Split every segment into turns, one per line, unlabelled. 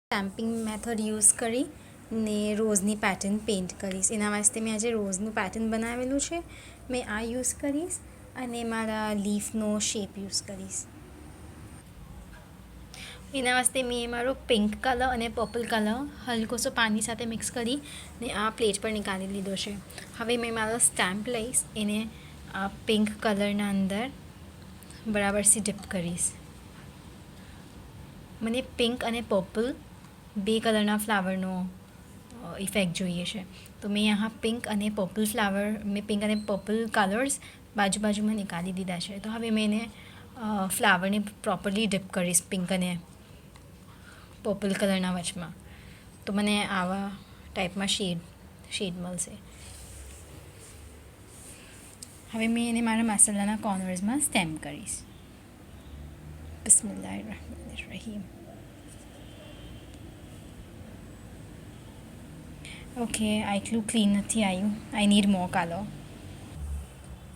Stamping method use કરીને રોઝની pattern paint કરીશ. એના વાસ્તે મેં આજે રોઝનું પેટર્ન બનાવેલું છે. મેં આ યુઝ કરીશ અને મારા લીફનો શેપ યુઝ કરીશ. એના વાસ્તે મેં મારો પિંક કલર અને પર્પલ કલર હલકોસો પાણી સાથે મિક્સ કરીને આ પ્લેટ પર નીકાળી લીધો છે. હવે મેં મારો સ્ટેમ્પ લઈશ, એને આ પિંક કલરના અંદર બરાબરથી ડિપ કરીશ. મને પિંક અને પર્પલ બે કલરના ફ્લાવરનો ઇફેક્ટ જોઈએ છે, તો મેં यहाँ પિંક અને પર્પલ કલર્સ બાજુમાં નીકાળી દીધા છે. તો હવે મેં એને ફ્લાવરને પ્રોપરલી ડિપ કરીશ પિંક અને પર્પલ કલરના વચમાં, તો મને આવા ટાઈપમાં શેડ મળશે. હવે મેં એને મારા મસાલાના કોર્નર્સમાં સ્ટેમ્પ કરીશ. બિસ્મિલ્લાહિર્રહમાનિર્રહીમ. ઓકે, આટલું ક્લીન નથી આવ્યું. I need more colour.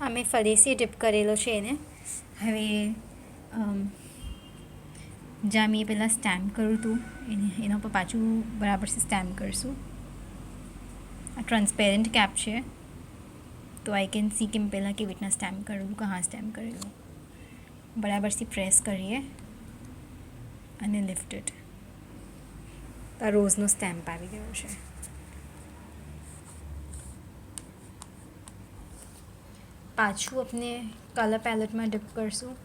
આ મેં ફરીથી ડિપ કરેલો છે એને. હવે જ્યાં મેં પહેલાં સ્ટેમ્પ કર્યું હતું એના ઉપર પાછું બરાબરથી સ્ટેમ્પ કરીશું. આ ટ્રાન્સપેરન્ટ કેપ છે, તો આઈ કેન સી કે મેં પહેલાં કેવી રીતના સ્ટેમ્પ કરેલું, કहाँ સ્ટેમ્પ કરેલું. બરાબરથી પ્રેસ કરીએ અને લિફ્ટેડ. આ રોઝનો સ્ટેમ્પ આવી ગયો છે. પાછું આપણે કલર પેલેટમાં ડિપ કરશું.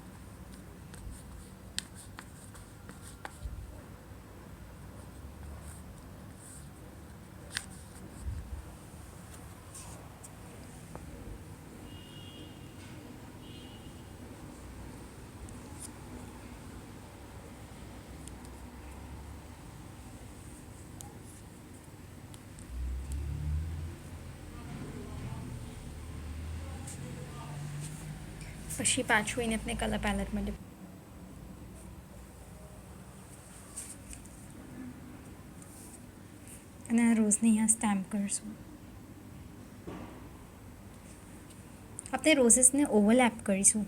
પછી પાછું એને આપણે કલર પેલેટમાં ડિપ અને આ રોઝને અહીંયા સ્ટેમ્પ કરીશું. આપણે રોઝેસને ઓવરલેપ કરીશું.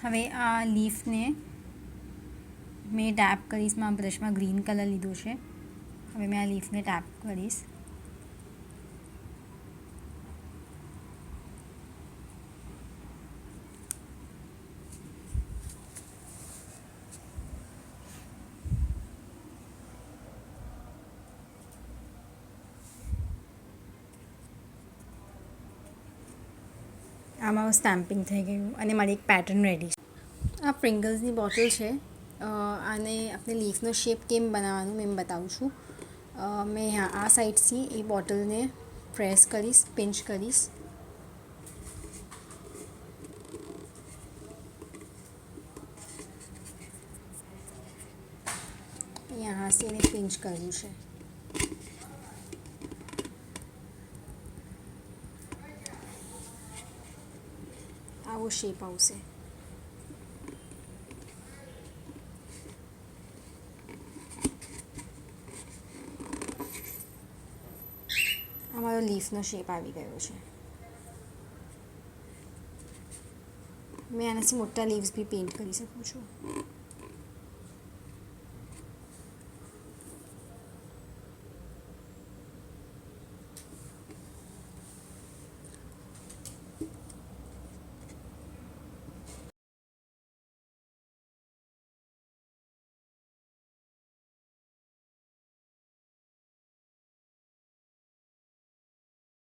હવે આ લીફને મેં ટેપ કરીશ. મારા બ્રશમાં ગ્રીન કલર લીધો છે. હવે મેં આ લીફને ટેપ કરીશ. આ મારું સ્ટેમ્પિંગ થઈ ગયું અને મારી એક પેટર્ન રેડી છે. આ પ્રિંગલ્સની બોટલ છે. આને આપણે લીફનો શેપ કેમ બનાવવાનું મેં બતાવું છું. મેં આ સાઈડથી એ બોટલને પ્રેસ કરીશ, પિંચ કરીશ. यहाँ से એને પિંચ કરવું છે. આવો શેપ આવશે. અમારો લીફનો શેપ આવી ગયો છે. મેં આનાથી મોટા લીવ્સ બી પેઇન્ટ કરી શકું છું.